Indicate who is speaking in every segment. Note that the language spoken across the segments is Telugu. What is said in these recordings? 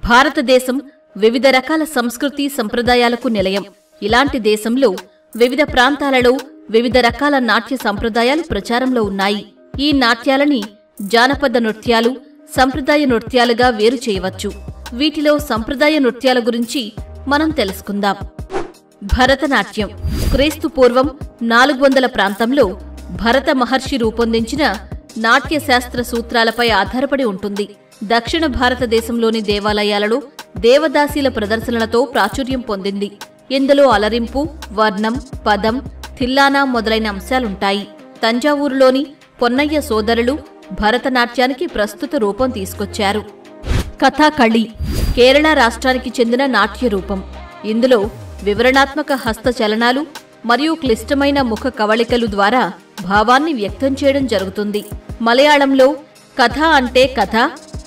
Speaker 1: భారతదేశం వివిధ రకాల సంస్కృతి సంప్రదాయాలకు నిలయం. ఇలాంటి దేశంలో వివిధ ప్రాంతాలలో వివిధ రకాల నాట్య సంప్రదాయాలు ప్రచారంలో ఉన్నాయి. ఈ నాట్యాలని జానపద నృత్యాలు, సంప్రదాయ నృత్యాలుగా వేరు చేయవచ్చు. వీటిలో సంప్రదాయ నృత్యాల గురించి మనం తెలుసుకుందాం. భరతనాట్యం క్రీస్తు పూర్వం 400 ప్రాంతంలో భరత మహర్షి రూపొందించిన నాట్య శాస్త్ర సూత్రాలపై ఆధారపడి ఉంటుంది. దక్షిణ భారతదేశంలోని దేవాలయాలలో దేవదాసీల ప్రదర్శనలతో ప్రాచుర్యం పొందింది. ఇందులో అలరింపు, వర్ణం, పదం, తిల్లానా మొదలైన అంశాలుంటాయి. తంజావూరులోని పొన్నయ్య సోదరులు భరతనాట్యానికి ప్రస్తుత రూపం తీసుకొచ్చారు. కథాకళి కేరళ రాష్ట్రానికి చెందిన నాట్య రూపం. ఇందులో వివరణాత్మక హస్తచలనాలు మరియు క్లిష్టమైన ముఖ కవళికలు ద్వారా భావాన్ని వ్యక్తం చేయడం జరుగుతుంది. మలయాళంలో కథ అంటే కథ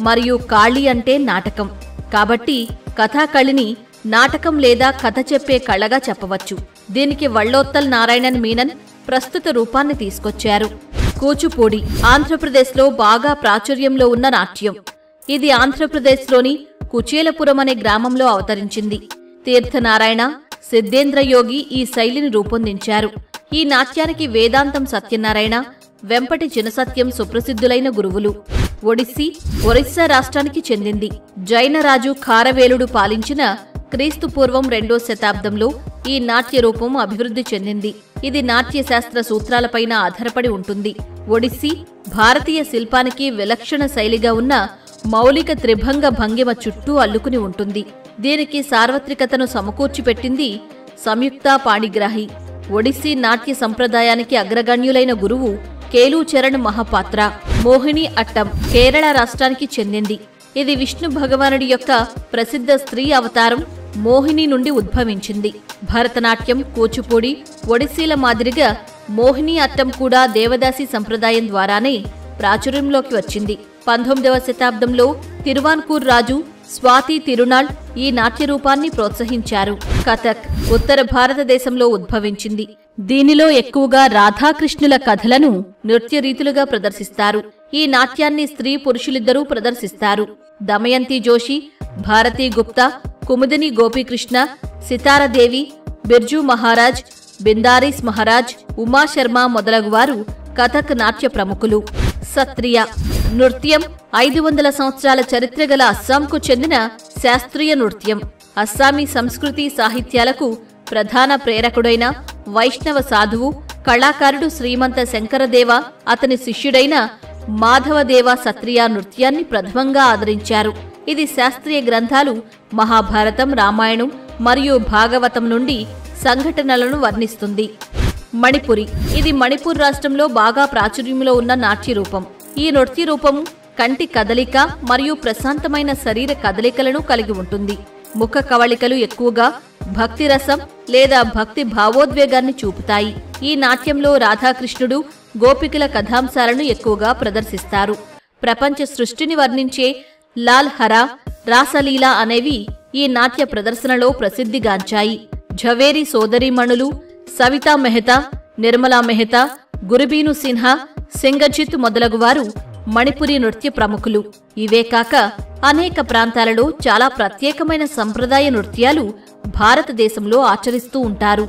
Speaker 1: మరియు కాళి అంటే నాటకం. కాబట్టి కథాకళిని నాటకం లేదా కథ చెప్పే కళగా చెప్పవచ్చు. దీనికి వళ్ళోత్తల్ నారాయణన్ మీనన్ ప్రస్తుత రూపాన్ని తీసుకొచ్చారు. కూచిపూడి ఆంధ్రప్రదేశ్లో బాగా ప్రాచుర్యంలో ఉన్న నాట్యం. ఇది ఆంధ్రప్రదేశ్లోని కుచేలపురం అనే గ్రామంలో అవతరించింది. తీర్థనారాయణ, సిద్ధేంద్రయోగి ఈ శైలిని రూపొందించారు. ఈ నాట్యానికి వేదాంతం సత్యనారాయణ, వెంపటి చినసత్యం సుప్రసిద్ధులైన గురువులు. ఒరిస్సా రాష్ట్రానికి చెందింది. జైనరాజు ఖారవేలుడు పాలించిన క్రీస్తు పూర్వం 2వ శతాబ్దంలో ఈ నాట్య రూపం అభివృద్ధి చెందింది. ఇది నాట్యశాస్త్ర సూత్రాలపైన ఆధారపడి ఉంటుంది. ఒడిస్సీ భారతీయ శిల్పానికి విలక్షణ శైలిగా ఉన్న మౌలిక త్రిభంగ భంగిమ చుట్టూ అల్లుకుని ఉంటుంది. దీనికి సార్వత్రికతను సమకూర్చిపెట్టింది సంయుక్త పాణిగ్రాహి. ఒడిస్సీ నాట్య సంప్రదాయానికి అగ్రగణ్యులైన గురువు కేళూచరణ్ మహాపాత్ర. మోహిని అట్టం కేరళ రాష్ట్రానికి చెందింది. ఇది విష్ణు భగవానుడి యొక్క ప్రసిద్ధ స్త్రీ అవతారం మోహిని నుండి ఉద్భవించింది. భరతనాట్యం, కూచిపూడి, ఒడిస్సీల మాదిరిగా మోహిని అట్టం కూడా దేవదాసీ సంప్రదాయం ద్వారానే ప్రాచుర్యంలోకి వచ్చింది. 19వ శతాబ్దంలో తిరువాన్కూర్ రాజు స్వాతి తిరునాళ్ ఈ నాట్యరూపాన్ని ప్రోత్సహించారు. కథక్ ఉత్తర భారతదేశంలో ఉద్భవించింది. దీనిలో ఎక్కువగా రాధాకృష్ణుల కథలను నృత్య రీతులుగా ప్రదర్శిస్తారు. ఈ నాట్యాన్ని స్త్రీ పురుషులిద్దరూ ప్రదర్శిస్తారు. దమయంతి జోషి, భారతీ గుప్తా, కుముదిని గోపీకృష్ణ, సితారదేవి, బిర్జూ మహారాజ్, బిందారీస్ మహారాజ్, ఉమాశర్మ మొదలగువారు కథక్ నాట్య ప్రముఖులు. సత్రియ నృత్యం 500 సంవత్సరాల చరిత్ర గల అస్సాంకు చెందిన శాస్త్రీయ నృత్యం. అస్సామీ సంస్కృతి సాహిత్యాలకు ప్రధాన ప్రేరకుడైన వైష్ణవ సాధువు, కళాకారుడు శ్రీమంత శంకరదేవ, అతని శిష్యుడైన మాధవదేవ సత్రియ నృత్యాన్ని ప్రథమంగా ఆదరించారు. ఇది శాస్త్రీయ గ్రంథాలు మహాభారతం, రామాయణం మరియు భాగవతం నుండి సంఘటనలను వర్ణిస్తుంది. మణిపురి ఇది మణిపూర్ రాష్ట్రంలో బాగా ప్రాచుర్యంలో ఉన్న నాట్యరూపం. ఈ నృత్య రూపం కంటి కదలిక మరియు ప్రశాంతమైన శరీర కదలికలను కలిగి ఉంటుంది. ముఖ కవళికలు ఎక్కువగా భక్తి రసం లేదా భక్తి భావోద్వేగాన్ని చూపుతాయి. ఈ నాట్యంలో రాధాకృష్ణుడు, గోపికల కథాంశాలను ఎక్కువగా ప్రదర్శిస్తారు. ప్రపంచ సృష్టిని వర్ణించే లాల్ హరా, రాసలీల అనేవి ఈ నాట్య ప్రదర్శనలో ప్రసిద్ధిగాంచాయి. ఝవేరీ సోదరీమణులు సవితా మెహతా, నిర్మలా మెహతా, గురుబీను సిన్హా, సింగజిత్ మొదలగువారు మణిపురి నృత్య ప్రముఖులు. ఇవే కాక అనేక ప్రాంతాలలో చాలా ప్రత్యేకమైన సంప్రదాయ నృత్యాలు భారతదేశంలో ఆచరిస్తూ ఉంటారు.